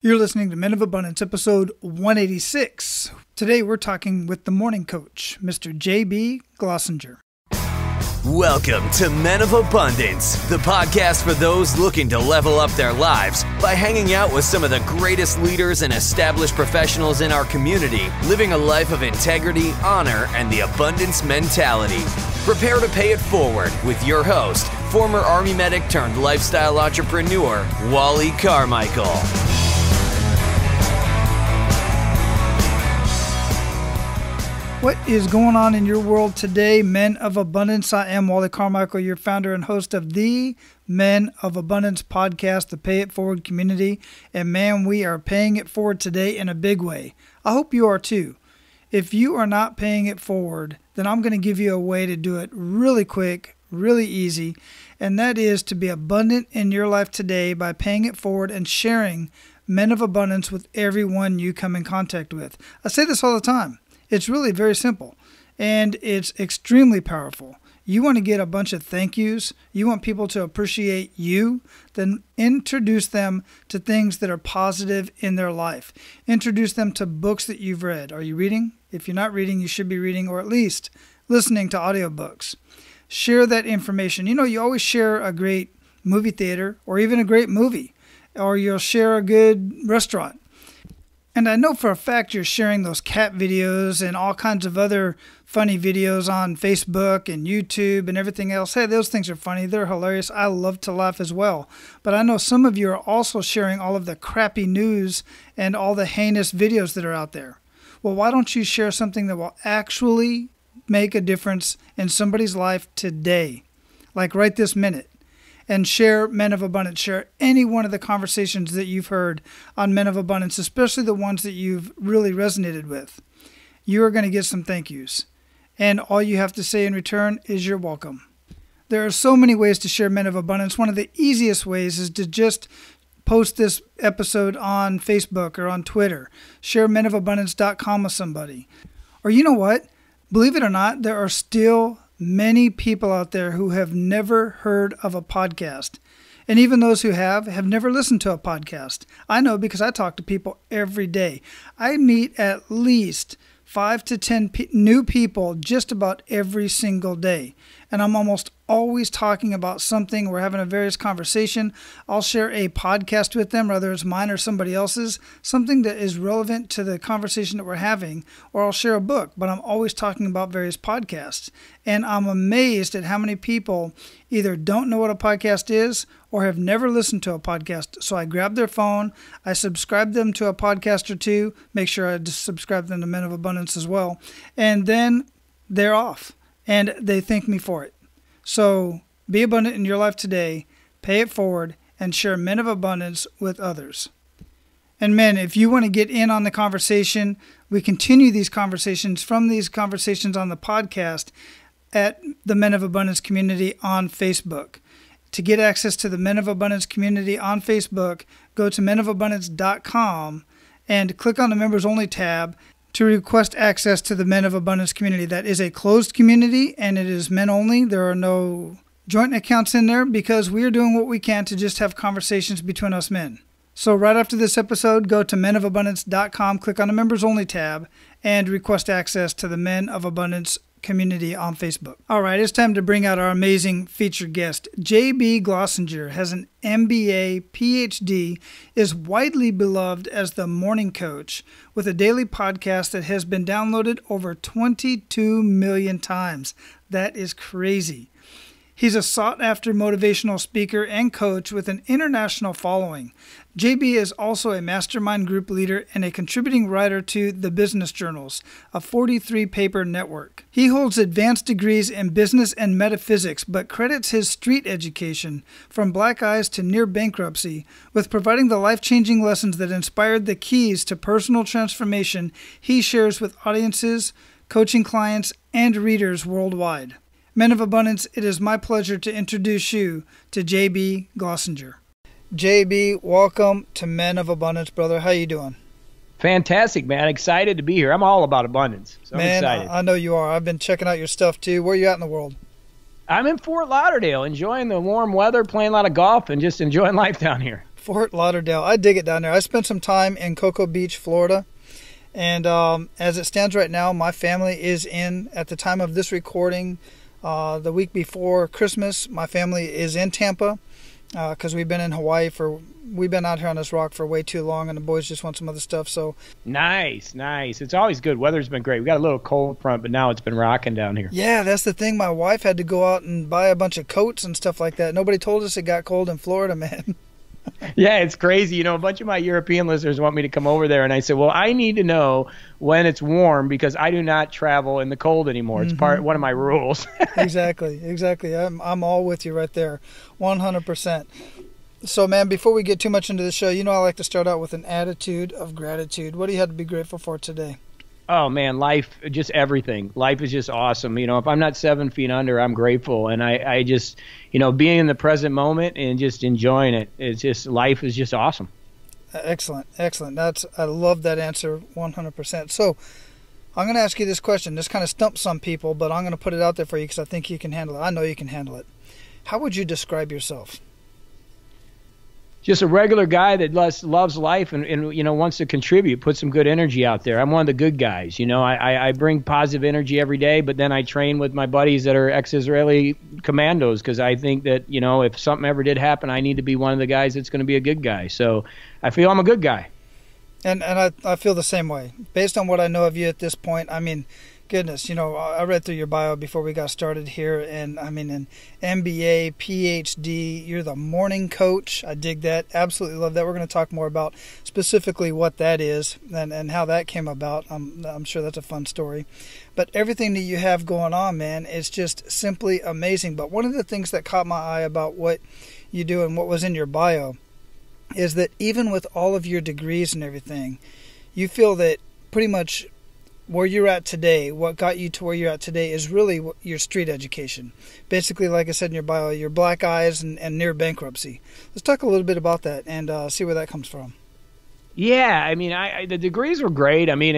You're listening to Men of Abundance, episode 186. Today we're talking with the morning coach, Mr. JB Glossinger. Welcome to Men of Abundance, the podcast for those looking to level up their lives by hanging out with some of the greatest leaders and established professionals in our community, living a life of integrity, honor, and the abundance mentality. Prepare to pay it forward with your host, former Army medic turned lifestyle entrepreneur, Wally Carmichael. What is going on in your world today, Men of Abundance? I am Wally Carmichael, your founder and host of the Men of Abundance podcast, the Pay It Forward community. And man, we are paying it forward today in a big way. I hope you are too. If you are not paying it forward, then I'm going to give you a way to do it really quick, really easy. And that is to be abundant in your life today by paying it forward and sharing Men of Abundance with everyone you come in contact with. I say this all the time. It's really very simple, and it's extremely powerful. You want to get a bunch of thank yous, you want people to appreciate you, then introduce them to things that are positive in their life. Introduce them to books that you've read. Are you reading? If you're not reading, you should be reading, or at least listening to audiobooks. Share that information. You know, you always share a great movie theater, or even a great movie, or you'll share a good restaurant. And I know for a fact you're sharing those cat videos and all kinds of other funny videos on Facebook and YouTube and everything else. Hey, those things are funny. They're hilarious. I love to laugh as well. But I know some of you are also sharing all of the crappy news and all the heinous videos that are out there. Well, why don't you share something that will actually make a difference in somebody's life today, like right this minute? And share Men of Abundance. Share any one of the conversations that you've heard on Men of Abundance, especially the ones that you've really resonated with. You are going to get some thank yous. And all you have to say in return is you're welcome. There are so many ways to share Men of Abundance. One of the easiest ways is to just post this episode on Facebook or on Twitter. Share menofabundance.com with somebody. Or you know what? Believe it or not, there are still many people out there who have never heard of a podcast. And even those who have never listened to a podcast. I know because I talk to people every day. I meet at least 5 to 10 new people just about every single day. And I'm almost always talking about something. We're having a various conversation. I'll share a podcast with them, whether it's mine or somebody else's, something that is relevant to the conversation that we're having, or I'll share a book, but I'm always talking about various podcasts. And I'm amazed at how many people either don't know what a podcast is or have never listened to a podcast. So I grab their phone, I subscribe them to a podcast or two, make sure I just subscribe them to Men of Abundance as well, and then they're off. And they thank me for it. So be abundant in your life today, pay it forward, and share Men of Abundance with others. And men, if you want to get in on the conversation, we continue these conversations from these conversations on the podcast at the Men of Abundance community on Facebook. To get access to the Men of Abundance community on Facebook, go to menofabundance.com and click on the Members Only tab to request access to the Men of Abundance community. That is a closed community, and it is men only. There are no joint accounts in there because we are doing what we can to just have conversations between us men. So right after this episode, go to menofabundance.com, click on the Members Only tab, and request access to the Men of Abundance community on Facebook. All right, it's time to bring out our amazing featured guest. JB Glossinger has an MBA, PhD, is widely beloved as the morning coach with a daily podcast that has been downloaded over 22 million times. That is crazy. He's a sought-after motivational speaker and coach with an international following. JB is also a mastermind group leader and a contributing writer to The Business Journals, a 43-paper network. He holds advanced degrees in business and metaphysics, but credits his street education, from black eyes to near bankruptcy, with providing the life-changing lessons that inspired the keys to personal transformation he shares with audiences, coaching clients, and readers worldwide. Men of Abundance, it is my pleasure to introduce you to JB Glossinger. JB, welcome to Men of Abundance, brother. How you doing? Fantastic, man. Excited to be here. I'm all about abundance, so man, I'm excited. I know you are. I've been checking out your stuff, too. Where are you at in the world? I'm in Fort Lauderdale, enjoying the warm weather, playing a lot of golf, and just enjoying life down here. Fort Lauderdale. I dig it down there. I spent some time in Cocoa Beach, Florida. And as it stands right now, my family is at the time of this recording, the week before Christmas, my family is in Tampa because we've been in Hawaii we've been out here on this rock for way too long, and the boys just want some other stuff. So Nice. It's always good. Weather's been great. We got a little cold front, but now it's been rocking down here. yeah, that's the thing. My wife had to go out and buy a bunch of coats and stuff like that. Nobody told us it got cold in Florida, man. Yeah, it's crazy. A bunch of my European listeners want me to come over there, and I said, well, I need to know when it's warm because I do not travel in the cold anymore. It's one of my rules. Exactly. I'm all with you right there, 100%. So, man, before we get too much into the show, I like to start out with an attitude of gratitude. What do you have to be grateful for today? Oh, man, life, just everything. Life is just awesome. If I'm not 7 feet under, I'm grateful. And I just, being in the present moment and just enjoying it, life is just awesome. Excellent. I love that answer 100%. So I'm going to ask you this question. This kind of stumps some people, but I'm going to put it out there for you because I think you can handle it. I know you can handle it. How would you describe yourself? Just a regular guy that loves life and wants to contribute, put some good energy out there. I'm one of the good guys. I bring positive energy every day, but then I train with my buddies that are ex-Israeli commandos because I think that, if something ever did happen, I need to be one of the guys that's going to be a good guy. So I feel I'm a good guy. And I feel the same way. Based on what I know of you at this point, I mean, goodness, I read through your bio before we got started here, and I mean, an MBA, PhD, you're the morning coach. I dig that. Absolutely love that. We're going to talk more about specifically what that is and how that came about. I'm sure that's a fun story. But everything that you have going on, man, is just simply amazing. But one of the things that caught my eye about what you do and what was in your bio is that even with all of your degrees and everything, you feel that pretty much where you're at today, what got you to where you're at today is really your street education. Basically, like I said in your bio, your black eyes and near bankruptcy. Let's talk a little bit about that and see where that comes from. Yeah, I mean, the degrees were great. I mean,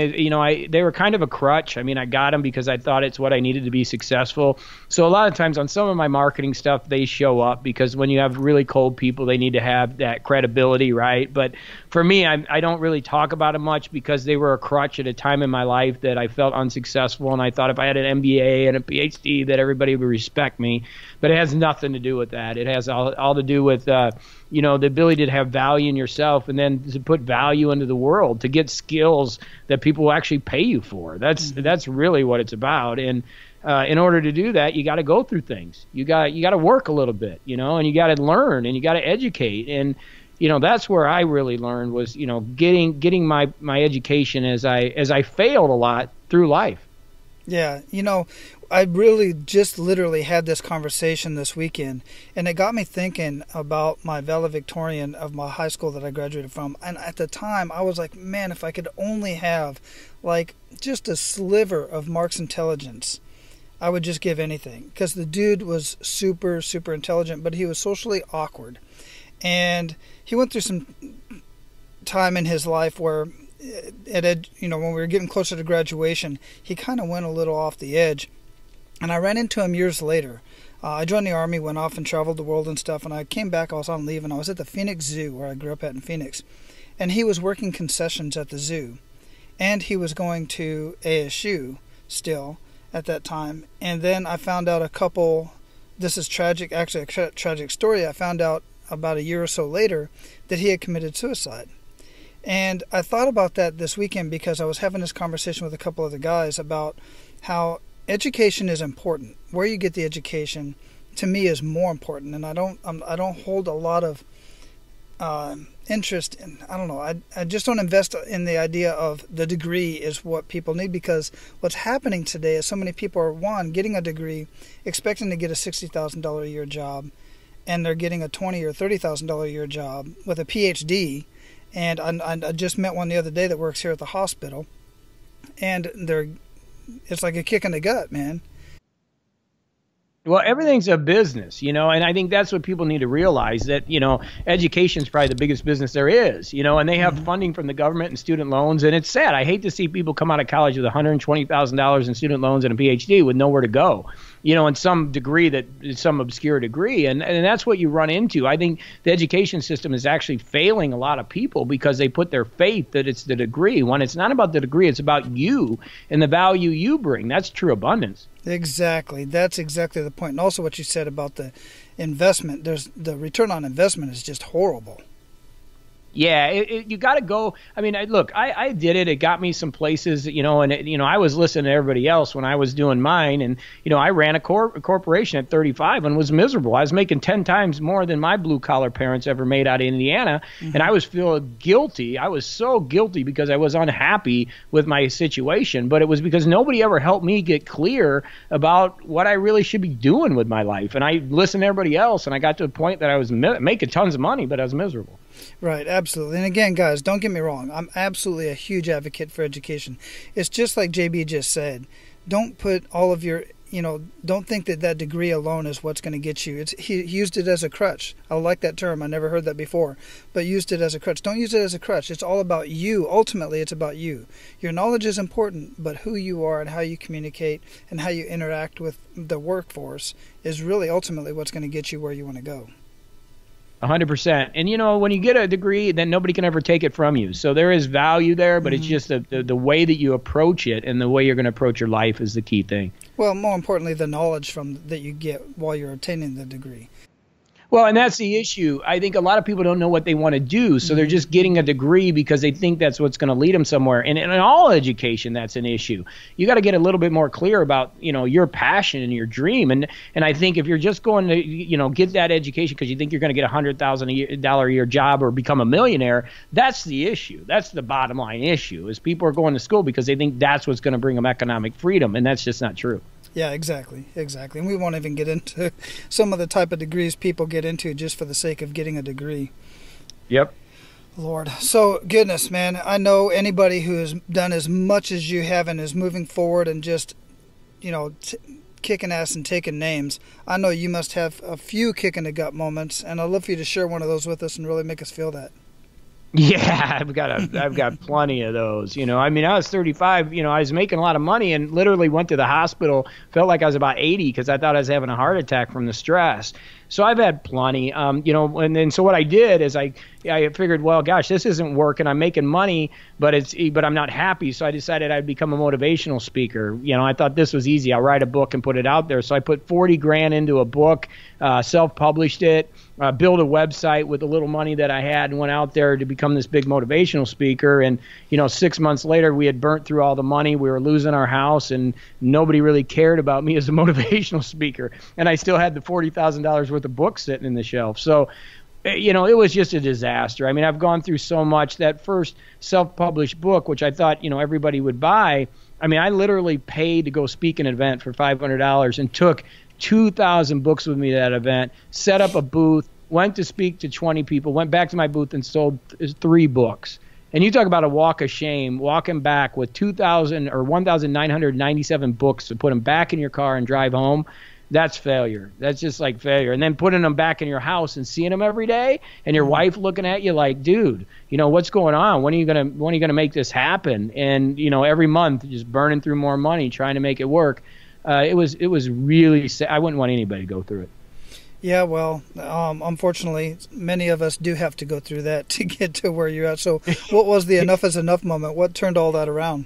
they were kind of a crutch. I mean, I got them because I thought it's what I needed to be successful. So a lot of times on some of my marketing stuff, they show up because when you have really cold people, they need to have that credibility, right? But for me, I don't really talk about it much because they were a crutch at a time in my life that I felt unsuccessful, and I thought if I had an MBA and a PhD that everybody would respect me. But it has nothing to do with that. It has all to do with the ability to have value in yourself and then to put value into the world, to get skills that people will actually pay you for. That's really what it's about. And in order to do that, you got to go through things. You got to work a little bit, and you got to learn and you got to educate. And that's where I really learned was getting my education as I failed a lot through life. Yeah, I really just literally had this conversation this weekend, and it got me thinking about my valedictorian of my high school that I graduated from. And at the time, I was like, man, if I could only have like just a sliver of Mark's intelligence, I would just give anything. Because the dude was super, super intelligent, but he was socially awkward. And he went through some time in his life where when we were getting closer to graduation, he kind of went a little off the edge. And I ran into him years later. I joined the Army, went off and traveled the world and stuff, and I came back, I was on leave, and I was at the Phoenix Zoo, where I grew up at in Phoenix. And he was working concessions at the zoo. And he was going to ASU still at that time. And then I found out this is tragic, actually a tragic story, I found out about a year or so later that he had committed suicide. And I thought about that this weekend because I was having this conversation with a couple of the guys about how education is important. Where you get the education, to me, is more important. And I don't hold a lot of interest in. I don't know. I just don't invest in the idea of the degree is what people need, because what's happening today is so many people are getting a degree, expecting to get a $60,000 a year job, and they're getting a $20,000 or $30,000 a year job with a PhD. And I just met one the other day that works here at the hospital, and it's like a kick in the gut, man. Well, everything's a business, and I think that's what people need to realize, that, education is probably the biggest business there is, and they have funding from the government and student loans. And it's sad. I hate to see people come out of college with $120,000 in student loans and a PhD with nowhere to go, in some degree, that is some obscure degree. And that's what you run into. I think the education system is actually failing a lot of people because they put their faith that it's the degree, when it's not about the degree. It's about you and the value you bring. That's true abundance. Exactly. That's exactly the point. And also what you said about the investment. The return on investment is just horrible. Yeah, you got to go. I mean, look, I did it. It got me some places, and I was listening to everybody else when I was doing mine. And, I ran a corporation at 35 and was miserable. I was making 10 times more than my blue collar parents ever made out of Indiana. Mm-hmm. And I was feeling guilty. I was so guilty because I was unhappy with my situation. But it was because nobody ever helped me get clear about what I really should be doing with my life. And I listened to everybody else, and I got to a point that I was making tons of money, but I was miserable. Right, absolutely. And again, guys, don't get me wrong. I'm absolutely a huge advocate for education. It's just like JB just said. Don't put all of your, don't think that degree alone is what's going to get you. He used it as a crutch. I like that term. I never heard that before, but used it as a crutch. Don't use it as a crutch. It's all about you. Ultimately, it's about you. Your knowledge is important, but who you are and how you communicate and how you interact with the workforce is really ultimately what's going to get you where you want to go. 100%. And, when you get a degree, then nobody can ever take it from you. So there is value there, but it's just the way that you approach it and the way you're going to approach your life is the key thing. Well, more importantly, the knowledge that you get while you're obtaining the degree. Well, and that's the issue. I think a lot of people don't know what they want to do, so they're just getting a degree because they think that's what's going to lead them somewhere. And in all education, that's an issue. You got to get a little bit more clear about, your passion and your dream. And I think if you're just going to, get that education because you think you're going to get $100,000 a year job or become a millionaire, that's the issue. That's the bottom line issue, is people are going to school because they think that's what's going to bring them economic freedom, and that's just not true. Yeah, exactly. And we won't even get into some of the type of degrees people get into just for the sake of getting a degree. Yep. Lord. So, goodness, man, I know anybody who has done as much as you have and is moving forward and just, kicking ass and taking names. I know you must have a few kick in the gut moments, and I'd love for you to share one of those with us and really make us feel that. Yeah, I've got plenty of those. I was 35, I was making a lot of money and literally went to the hospital, felt like I was about 80 because I thought I was having a heart attack from the stress. So I've had plenty, and then so what I did is I figured, well, gosh, this isn't working. I'm making money, but I'm not happy. So I decided I'd become a motivational speaker. I thought this was easy. I'll write a book and put it out there. So I put 40 grand into a book, self-published it, built a website with the little money that I had and went out there to become this big motivational speaker. And, 6 months later, we had burnt through all the money. We were losing our house and nobody really cared about me as a motivational speaker. And I still had the $40,000 worth of books sitting in the shelf. So, it was just a disaster. I mean, I've gone through so much. That first self-published book, which I thought, everybody would buy. I mean, I literally paid to go speak an event for $500 and took 2,000 books with me to that event, set up a booth, went to speak to 20 people, went back to my booth and sold 3 books. And you talk about a walk of shame, walking back with 2,000 or 1,997 books to put them back in your car and drive home. That's failure. That's just like failure. And then putting them back in your house and seeing them every day and your wife looking at you like, dude, what's going on? When are you going to make this happen? And, every month just burning through more money, trying to make it work. It was really sad. I wouldn't want anybody to go through it. Yeah, well, unfortunately, many of us do have to go through that to get to where you're at. So what was the enough is enough moment? What turned all that around?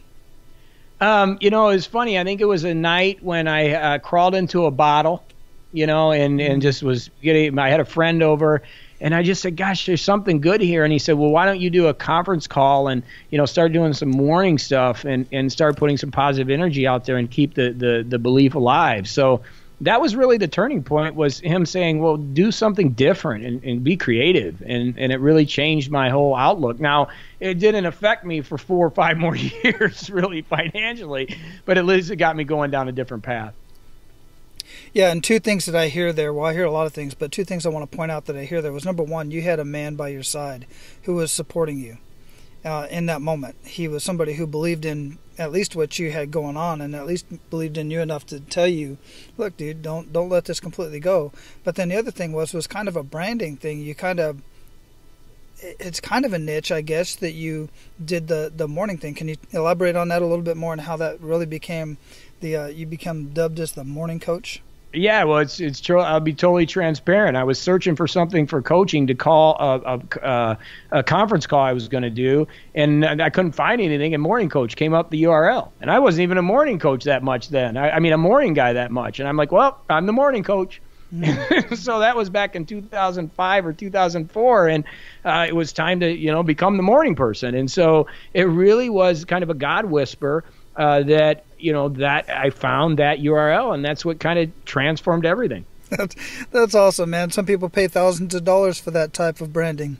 It was funny. I think it was a night when I crawled into a bottle, and just was getting, I had a friend over and I just said, gosh, there's something good here. And he said, well, why don't you do a conference call and, start doing some morning stuff and start putting some positive energy out there and keep the belief alive. So that was really the turning point, was him saying, well, do something different and be creative. And it really changed my whole outlook. Now, it didn't affect me for 4 or 5 more years, really, financially, but at least it got me going down a different path. Yeah, and 2 things that I hear there, well, I hear a lot of things, but 2 things I want to point out that I hear there was, number 1, you had a man by your side who was supporting you. in that moment. He was somebody who believed in at least what you had going on, and at least believed in you enough to tell you, look, dude, don't let this completely go. But then the other thing was kind of a branding thing. You it's kind of a niche, I guess, that you did the morning thing. Can you elaborate on that a little bit more and how that really became you become dubbed as the morning coach? Yeah, well, it's true. I'll be totally transparent. I was searching for something for coaching to call a conference call I was going to do, and I couldn't find anything. And Morning Coach came up the URL, and I wasn't even a morning coach that much then. I mean, a morning guy that much. And I'm like, well, I'm the morning coach. So that was back in 2005 or 2004, and it was time to become the morning person. And so it really was kind of a God whisper that I found that URL, and that's what kind of transformed everything. That's awesome, man. Some people pay thousands of dollars for that type of branding.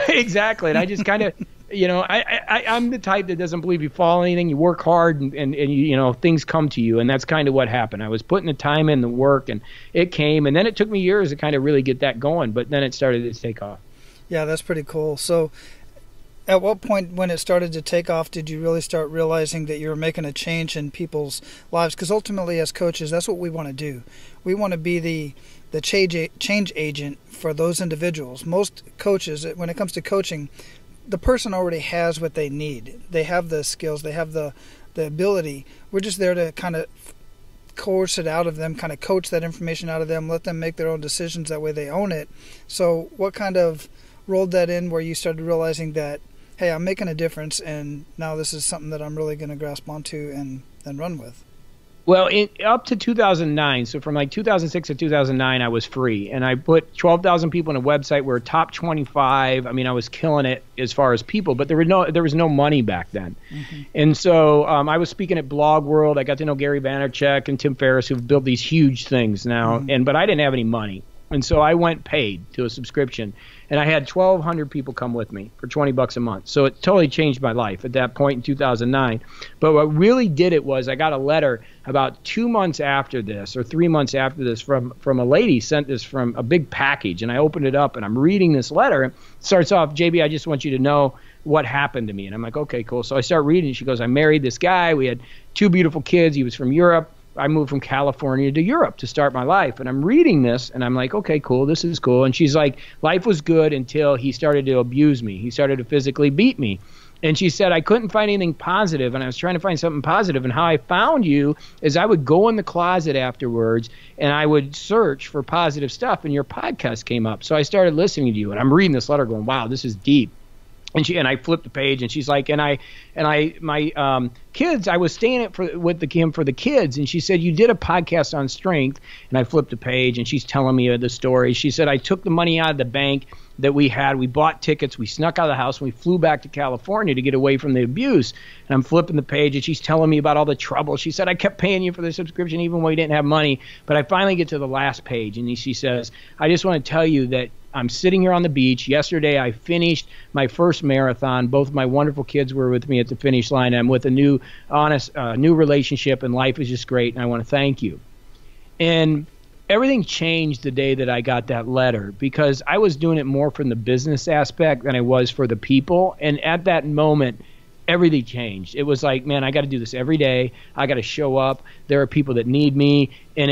Exactly. And I just kind of, I'm the type that doesn't believe you fall anything. You work hard and things come to you. And that's kind of what happened. I was putting the time in, the work, and it came. And then it took me years to kind of really get that going. But then it started to take off. Yeah, that's pretty cool. So at what point when it started to take off did you really start realizing that you were making a change in people's lives? Because ultimately as coaches, that's what we want to do. We want to be the change agent for those individuals. Most coaches, when it comes to coaching, the person already has what they need. They have the skills, they have the ability. We're just there to kind of coerce it out of them, kind of coach that information out of them, let them make their own decisions. That way they own it. So what kind of rolled that in where you started realizing that, hey, I'm making a difference, and now this is something that I'm really going to grasp onto and run with? Well, up to 2009, so from like 2006 to 2009, I was free, and I put 12,000 people on a website. We're top 25. I mean, I was killing it as far as people, but there was no money back then. Mm-hmm. And so I was speaking at Blog World. I got to know Gary Vaynerchuk and Tim Ferriss, who've built these huge things now, mm-hmm. But I didn't have any money. And so I went paid to a subscription, and I had 1,200 people come with me for $20 a month. So it totally changed my life at that point in 2009. But what really did it was I got a letter about 2 months after this, or 3 months after this, from a lady sent this from a big package, and I opened it up, and I'm reading this letter. It starts off, JB, I just want you to know what happened to me. And I'm like, okay, cool. So I start reading. She goes, I married this guy. We had 2 beautiful kids. He was from Europe. I moved from California to Europe to start my life. And I'm reading this, and I'm like, okay, cool, this is cool. And she's like, life was good until he started to abuse me. He started to physically beat me. And she said, I couldn't find anything positive, and I was trying to find something positive. And how I found you is I would go in the closet afterwards, and I would search for positive stuff, and your podcast came up. So I started listening to you, and I'm reading this letter going, wow, this is deep. And I flipped the page, and she's like, my kids, I was staying with him for the kids, and she said, you did a podcast on strength. And I flipped the page, and she's telling me the story. She said, I took the money out of the bank that we had. We bought tickets. We snuck out of the house, and we flew back to California to get away from the abuse. And I'm flipping the page, and she's telling me about all the trouble. She said, I kept paying you for the subscription even when we didn't have money. But I finally get to the last page, and she says, I just want to tell you that I'm sitting here on the beach. Yesterday, I finished my first marathon. Both my wonderful kids were with me at the finish line. I'm with a new relationship, and life is just great, and I want to thank you. And everything changed the day that I got that letter, because I was doing it more from the business aspect than I was for the people. And at that moment, everything changed. It was like, man, I got to do this every day. I got to show up. There are people that need me. And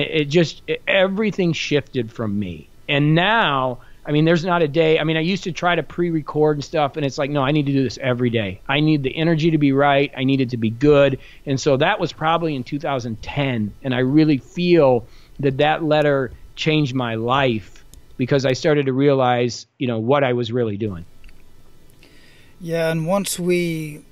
everything shifted from me. And now, I mean, there's not a day. I mean, I used to try to pre-record and stuff, and it's like, no, I need to do this every day. I need the energy to be right. I need it to be good. And so that was probably in 2010. And I really feel that letter changed my life, because I started to realize, what I was really doing. Yeah, and once we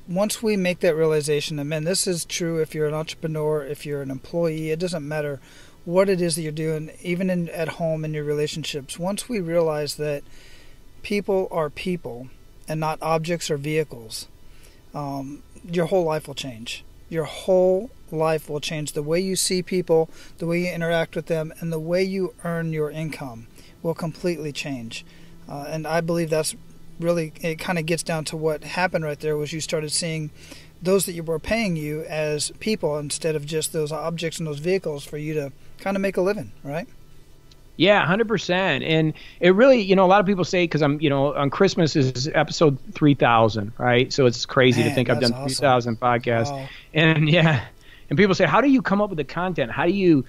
make that realization, and man, this is true if you're an entrepreneur, if you're an employee, it doesn't matter what it is that you're doing, even at home in your relationships. Once we realize that people are people and not objects or vehicles, your whole life will change. Your whole life will change. The way you see people, the way you interact with them, and the way you earn your income will completely change. And I believe that's really, it kind of gets down to what happened right there, was you started seeing those that you were paying you as people instead of just those objects and those vehicles for you to kind of make a living, right? Yeah, 100%. And it really, a lot of people say, because I'm, on Christmas is episode 3,000, right? So it's crazy to think I've done 3,000 podcasts. Wow. And yeah. And people say, how do you come up with the content? How do you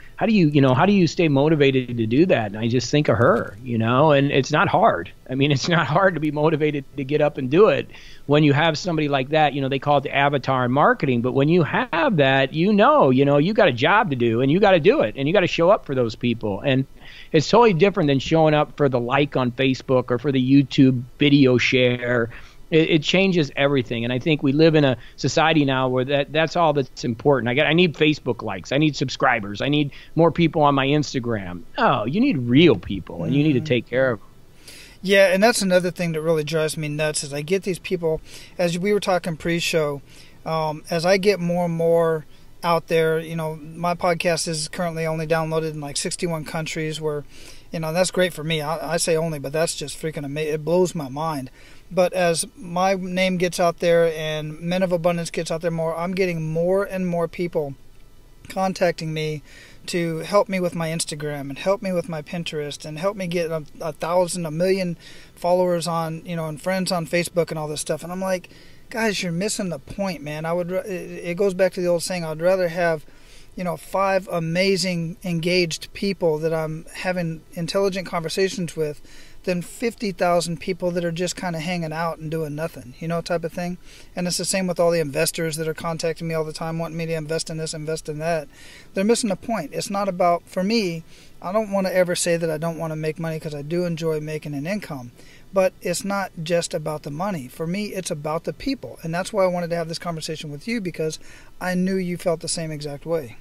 stay motivated to do that? And I just think of her, and it's not hard. I mean, it's not hard to be motivated to get up and do it when you have somebody like that. They call it the avatar in marketing. But when you have that, you got a job to do, and you got to do it, and you got to show up for those people. And it's totally different than showing up for the like on Facebook or for the YouTube video share. It changes everything, and I think we live in a society now where that's all that's important. I need Facebook likes, I need subscribers, I need more people on my Instagram. No, you need real people, and you need to take care of them. Yeah, and that's another thing that really drives me nuts is I get these people, as we were talking pre-show, as I get more and more out there, my podcast is currently only downloaded in like 61 countries where, that's great for me. I say only, but that's just freaking amazing. It blows my mind. But as my name gets out there and Men of Abundance gets out there more, I'm getting more and more people contacting me to help me with my Instagram and help me with my Pinterest and help me get 1,000, 1 million followers on, and friends on Facebook and all this stuff. And I'm like, guys, you're missing the point, man. It goes back to the old saying, I'd rather have 5 amazing engaged people that I'm having intelligent conversations with than 50,000 people that are just kind of hanging out and doing nothing, type of thing. And it's the same with all the investors that are contacting me all the time, wanting me to invest in this, invest in that. They're missing the point. It's not about, for me, I don't want to ever say that I don't want to make money because I do enjoy making an income. But it's not just about the money. For me, it's about the people. And that's why I wanted to have this conversation with you, because I knew you felt the same exact way.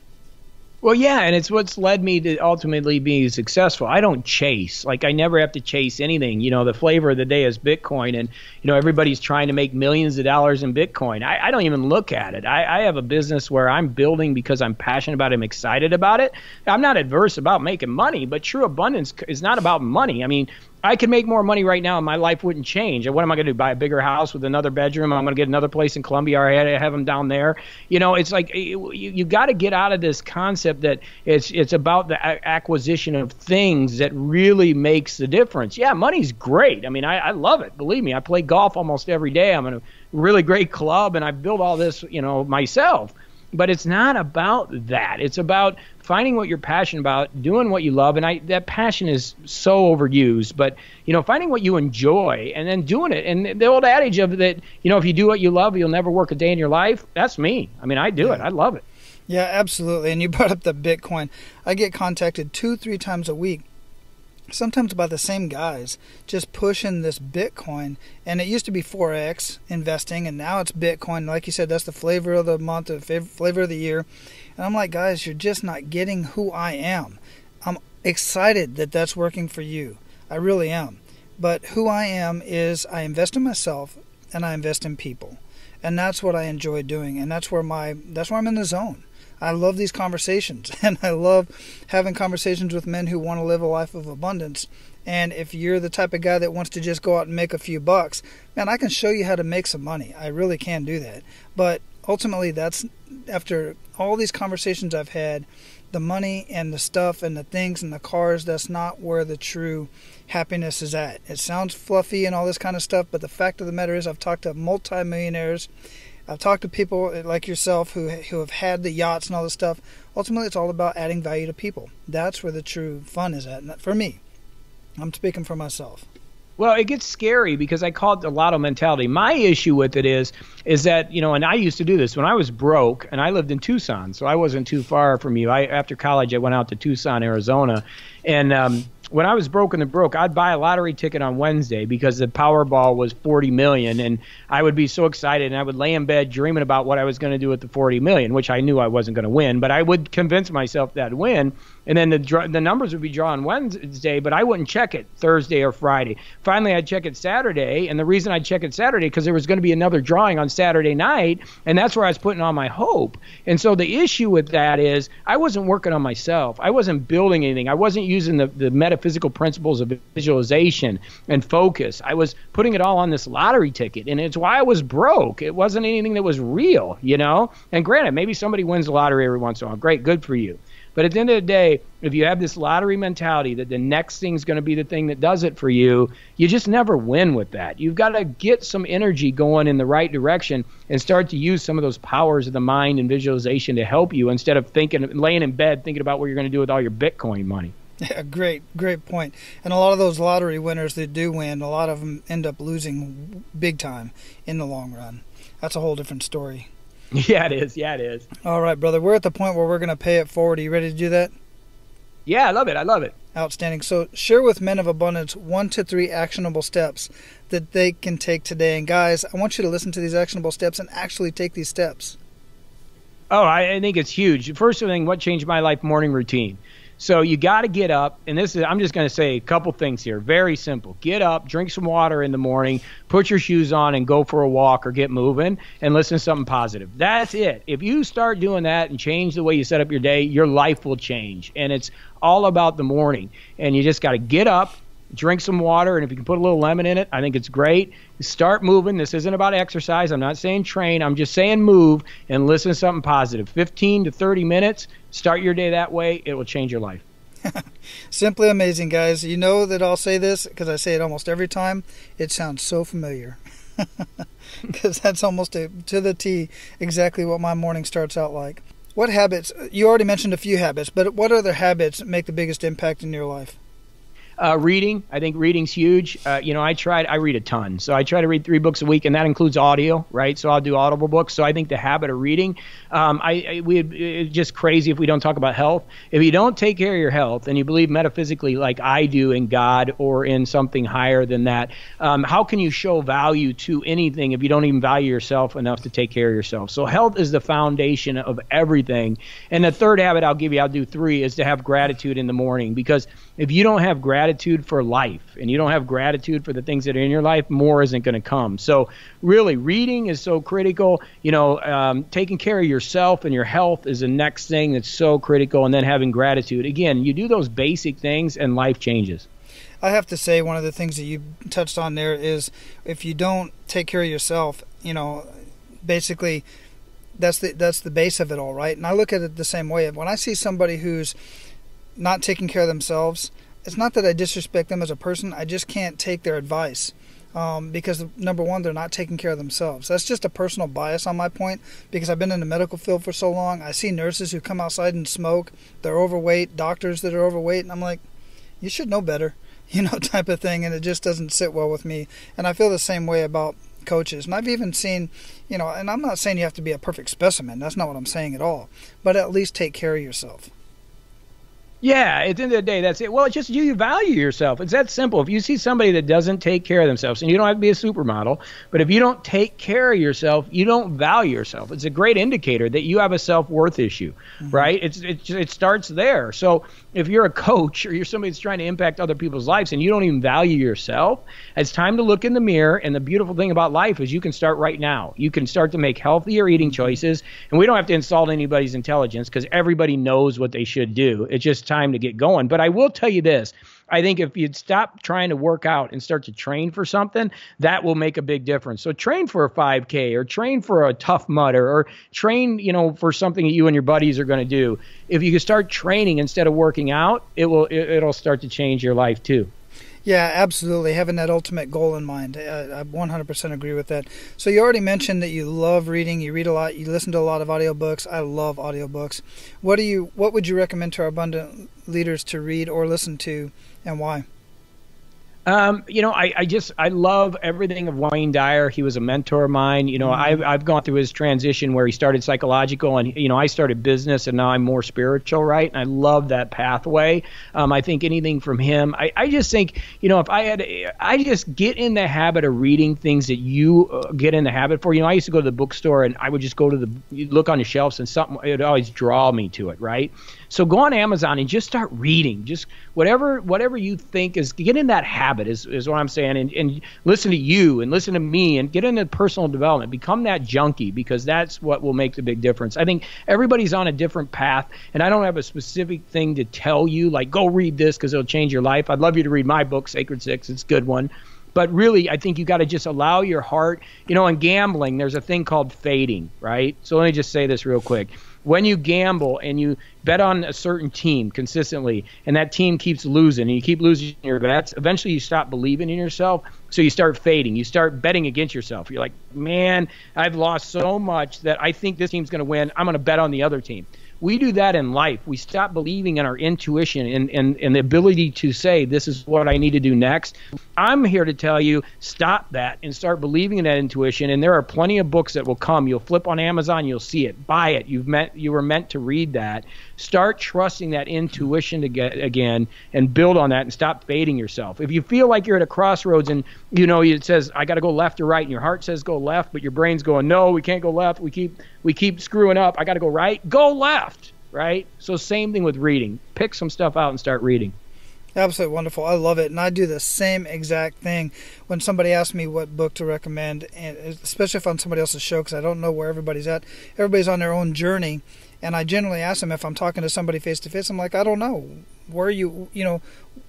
Well, yeah, and it's what's led me to ultimately being successful. I don't chase. I never have to chase anything. The flavor of the day is Bitcoin, and, everybody's trying to make millions of dollars in Bitcoin. I don't even look at it. I have a business where I'm building because I'm passionate about it, I'm excited about it. I'm not adverse about making money, but true abundance is not about money. I mean, I could make more money right now and my life wouldn't change. And what am I going to do? Buy a bigger house with another bedroom? I'm going to get another place in Columbia, or I have them down there. It's like you got to get out of this concept that it's about the acquisition of things that really makes the difference. Yeah, money's great. I mean, I love it. Believe me, I play golf almost every day. I'm in a really great club and I built all this, myself. But it's not about that. It's about finding what you're passionate about, doing what you love, and that passion is so overused. But finding what you enjoy and then doing it. And the old adage of that, if you do what you love, you'll never work a day in your life. That's me. I mean, I do it. I love it. Yeah, absolutely. And you brought up the Bitcoin. I get contacted 2-3 times a week, sometimes by the same guys, just pushing this Bitcoin. And it used to be Forex investing, and now it's Bitcoin. Like you said, that's the flavor of the month, the flavor of the year. And I'm like, guys, you're just not getting who I am. I'm excited that that's working for you. I really am. But who I am is I invest in myself and I invest in people. And that's what I enjoy doing. And that's where I'm in the zone. I love these conversations, and I love having conversations with men who want to live a life of abundance. And if you're the type of guy that wants to just go out and make a few bucks, man, I can show you how to make some money. I really can do that. But ultimately, that's after all these conversations I've had, the money and the stuff and the things and the cars, that's not where the true happiness is at. It sounds fluffy and all this kind of stuff, but the fact of the matter is I've talked to multimillionaires. I've talked to people like yourself who have had the yachts and all this stuff. Ultimately, it's all about adding value to people. That's where the true fun is at. And for me, I'm speaking for myself. Well, it gets scary because I call it the lotto mentality. My issue with it is that, and I used to do this when I was broke, and I lived in Tucson, so I wasn't too far from you. After college, I went out to Tucson, Arizona, and when I was broke, I'd buy a lottery ticket on Wednesday because the Powerball was 40 million, and I would be so excited, and I would lay in bed dreaming about what I was going to do with the 40 million, which I knew I wasn't going to win, but I would convince myself that I'd win, and then the numbers would be drawn Wednesday, but I wouldn't check it Thursday or Friday. Finally, I'd check it Saturday, and the reason I'd check it Saturday because there was going to be another drawing on Saturday night, and that's where I was putting all my hope. And so the issue with that is I wasn't working on myself. I wasn't building anything. I wasn't using the metaphysical principles of visualization and focus. I was putting it all on this lottery ticket, and it's why I was broke. It wasn't anything that was real, And granted, maybe somebody wins the lottery every once in a while. Great, good for you. But at the end of the day, if you have this lottery mentality that the next thing's going to be the thing that does it for you, you just never win with that. You've got to get some energy going in the right direction and start to use some of those powers of the mind and visualization to help you instead of laying in bed thinking about what you're going to do with all your Bitcoin money. Yeah, great point. And a lot of those lottery winners that do win, a lot of them end up losing big time in the long run. That's a whole different story. Yeah, it is. Yeah, it is. All right, brother. We're at the point where we're going to pay it forward. Are you ready to do that? Yeah, I love it. Outstanding. So share with Men of Abundance 1 to 3 actionable steps that they can take today. And guys, I want you to listen to these actionable steps and actually take these steps. Oh, I think it's huge. First thing, what changed my life? Morning routine. So you got to get up, and I'm just going to say a couple things here. Very simple. Get up, drink some water in the morning, put your shoes on, and go for a walk or get moving, and listen to something positive. That's it. If you start doing that and change the way you set up your day, your life will change. And it's all about the morning. And you just got to get up, drink some water, and if you can put a little lemon in it, I think it's great. Start moving. This isn't about exercise. I'm not saying train. I'm just saying move and listen to something positive. 15 to 30 minutes. Start your day that way. It will change your life. Simply amazing, guys. You know that I'll say this because I say it almost every time. It sounds so familiar because that's almost to the T exactly what my morning starts out like. What habits? You already mentioned a few habits, but what other habits make the biggest impact in your life? Reading. I think reading's huge. I read a ton. So I try to read 3 books a week, and that includes audio, right? So I'll do audible books. So I think the habit of reading, it's just crazy if we don't talk about health. If you don't take care of your health and you believe metaphysically like I do in God or in something higher than that, how can you show value to anything if you don't even value yourself enough to take care of yourself? So health is the foundation of everything. And the third habit I'll do 3, is to have gratitude in the morning, because if you don't have gratitude for life and you don't have gratitude for the things that are in your life, more isn't going to come. So really, reading is so critical. Taking care of yourself and your health is the next thing that's so critical. And then having gratitude. Again, you do those basic things and life changes. I have to say, one of the things that you touched on there is if you don't take care of yourself, basically that's the base of it all, right? And I look at it the same way. When I see somebody who's not taking care of themselves, it's not that I disrespect them as a person. I just can't take their advice because, number one, they're not taking care of themselves. That's just a personal bias on my point, because I've been in the medical field for so long. I see nurses who come outside and smoke. They're overweight, doctors that are overweight, and I'm like, you should know better, type of thing, and it just doesn't sit well with me. And I feel the same way about coaches. And I've even seen, and I'm not saying you have to be a perfect specimen. That's not what I'm saying at all. But at least take care of yourself. Yeah, at the end of the day, that's it. Well, it's just you value yourself. It's that simple. If you see somebody that doesn't take care of themselves, and you don't have to be a supermodel, but if you don't take care of yourself, you don't value yourself. It's a great indicator that you have a self-worth issue, right? It starts there. So if you're a coach or you're somebody that's trying to impact other people's lives and you don't even value yourself, it's time to look in the mirror. And the beautiful thing about life is you can start right now. You can start to make healthier eating choices, and we don't have to insult anybody's intelligence because everybody knows what they should do. It's just time to get going. But I will tell you this. I think if you'd stop trying to work out and start to train for something, that will make a big difference. So train for a 5K or train for a Tough Mudder or train, for something that you and your buddies are going to do. If you can start training instead of working out, it'll start to change your life too. Yeah, absolutely. Having that ultimate goal in mind. I 100% agree with that. So you already mentioned that you love reading. You read a lot. You listen to a lot of audiobooks. I love audiobooks. What would you recommend to our abundant leaders to read or listen to, and why? I love everything of Wayne Dyer. He was a mentor of mine. I've gone through his transition where he started psychological and, I started business and now I'm more spiritual, right? And I love that pathway. I think anything from him, I just think, I just get in the habit of reading things that you get in the habit for. I used to go to the bookstore and I would just go to look on the shelves and something, it would always draw me to it, right? So go on Amazon and just start reading. Just whatever you think is, get in that habit is what I'm saying. And listen to you and listen to me and get into personal development. Become that junkie, because that's what will make the big difference. I think everybody's on a different path, and I don't have a specific thing to tell you, like go read this because it'll change your life. I'd love you to read my book, Sacred Six. It's a good one. But really, I think you got to just allow your heart. In gambling, there's a thing called fading, right? So let me just say this real quick. When you gamble and you bet on a certain team consistently, and that team keeps losing, and you keep losing your bets, eventually you stop believing in yourself, so you start fading. You start betting against yourself. You're like, man, I've lost so much that I think this team's going to win. I'm going to bet on the other team. We do that in life. We stop believing in our intuition and the ability to say, this is what I need to do next. I'm here to tell you, stop that and start believing in that intuition. And there are plenty of books that will come. You'll flip on Amazon, you'll see it. Buy it. You were meant to read that. Start trusting that intuition again and build on that and stop fading yourself. If you feel like you're at a crossroads and, it says, I got to go left or right, and your heart says go left, but your brain's going, no, we can't go left. We keep screwing up. I got to go right. Go left, right? So same thing with reading. Pick some stuff out and start reading. Absolutely wonderful. I love it. And I do the same exact thing when somebody asks me what book to recommend, and especially if on somebody else's show, because I don't know where everybody's at. Everybody's on their own journey. And I generally ask them, if I'm talking to somebody face to face, I'm like, I don't know. Where are you,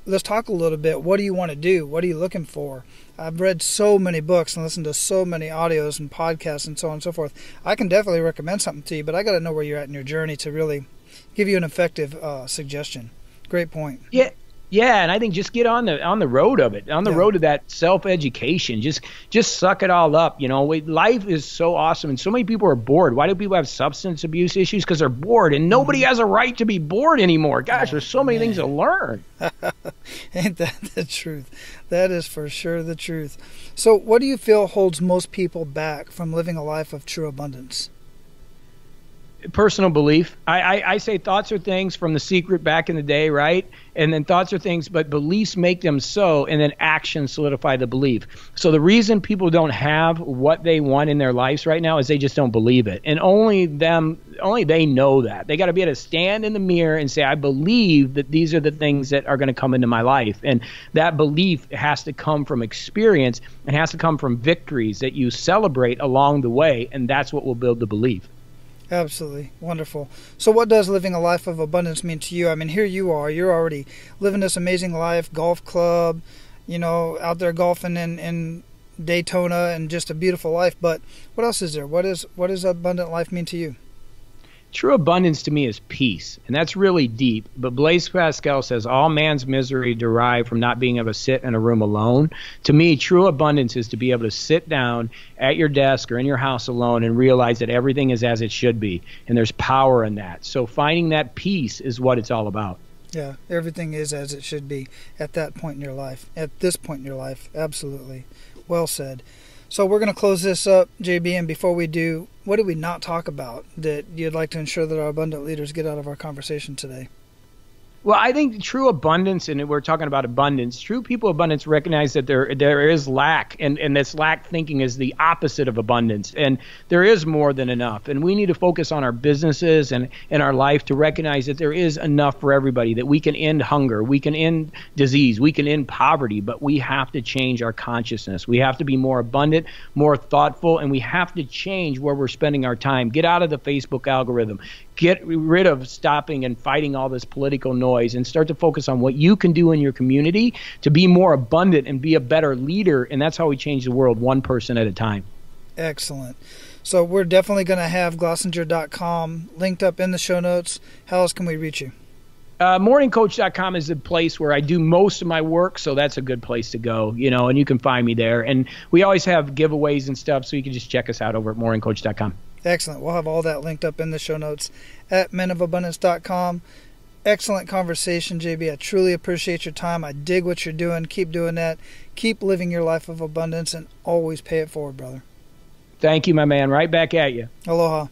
let's talk a little bit. What do you want to do? What are you looking for? I've read so many books and listened to so many audios and podcasts and so on and so forth. I can definitely recommend something to you, but I got to know where you're at in your journey to really give you an effective suggestion. Great point. Yeah. Yeah, and I think just get on the road of it, road of that self-education. Just suck it all up. Life is so awesome, and so many people are bored. Why do people have substance abuse issues? Because they're bored, and nobody has a right to be bored anymore. Gosh, there's so many things to learn. Ain't that the truth? That is for sure the truth. So what do you feel holds most people back from living a life of true abundance? Personal belief. I say thoughts are things from The Secret back in the day, right? And then thoughts are things, but beliefs make them so, and then actions solidify the belief. So the reason people don't have what they want in their lives right now is they just don't believe it. And only they know that. They got to be able to stand in the mirror and say, I believe that these are the things that are going to come into my life. And that belief has to come from experience and has to come from victories that you celebrate along the way, and that's what will build the belief. Absolutely. Wonderful. So what does living a life of abundance mean to you? I mean, here you are. You're already living this amazing life, golf club, out there golfing in Daytona, and just a beautiful life. But what else is there? What does abundant life mean to you? True abundance to me is peace, and that's really deep. But Blaise Pascal says all man's misery derived from not being able to sit in a room alone. To me, true abundance is to be able to sit down at your desk or in your house alone and realize that everything is as it should be, and there's power in that. So finding that peace is what it's all about. Yeah, everything is as it should be at that point in your life, at this point in your life. Absolutely. Well said. So we're going to close this up, JB, and before we do, what did we not talk about that you'd like to ensure that our abundant leaders get out of our conversation today? Well, I think true abundance, and we're talking about abundance, true people abundance recognize that there is lack, and this lack thinking is the opposite of abundance, and there is more than enough. And we need to focus on our businesses and in our life to recognize that there is enough for everybody, that we can end hunger, we can end disease, we can end poverty, but we have to change our consciousness. We have to be more abundant, more thoughtful, and we have to change where we're spending our time. Get out of the Facebook algorithm. Get rid of stopping and fighting all this political noise and start to focus on what you can do in your community to be more abundant and be a better leader. And that's how we change the world, one person at a time. Excellent. So we're definitely going to have Glossinger.com linked up in the show notes. How else can we reach you? Morningcoach.com is the place where I do most of my work, so that's a good place to go, and you can find me there. And we always have giveaways and stuff, so you can just check us out over at morningcoach.com. Excellent. We'll have all that linked up in the show notes at menofabundance.com. Excellent conversation, JB. I truly appreciate your time. I dig what you're doing. Keep doing that. Keep living your life of abundance and always pay it forward, brother. Thank you, my man. Right back at you. Aloha.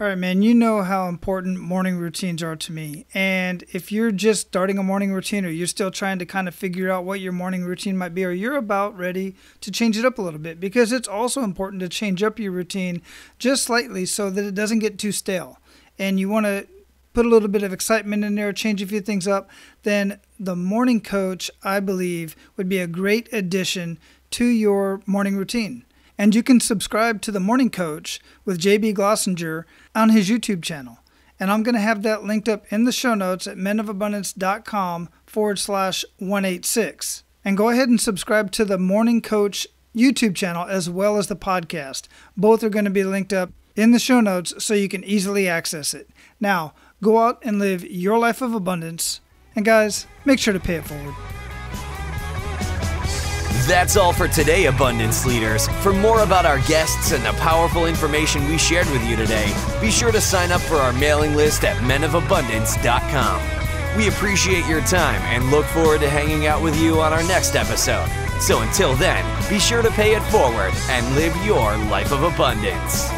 All right, man, you know how important morning routines are to me. And if you're just starting a morning routine or you're still trying to kind of figure out what your morning routine might be, or you're about ready to change it up a little bit, because it's also important to change up your routine just slightly so that it doesn't get too stale. And you want to put a little bit of excitement in there, change a few things up, then the Morning Coach, I believe, would be a great addition to your morning routine. And you can subscribe to the Morning Coach with JB Glossinger on his YouTube channel. And I'm going to have that linked up in the show notes at menofabundance.com/186. And go ahead and subscribe to the Morning Coach YouTube channel as well as the podcast. Both are going to be linked up in the show notes so you can easily access it. Now, go out and live your life of abundance. And guys, make sure to pay it forward. That's all for today, Abundance Leaders. For more about our guests and the powerful information we shared with you today, be sure to sign up for our mailing list at menofabundance.com. We appreciate your time and look forward to hanging out with you on our next episode. So until then, be sure to pay it forward and live your life of abundance.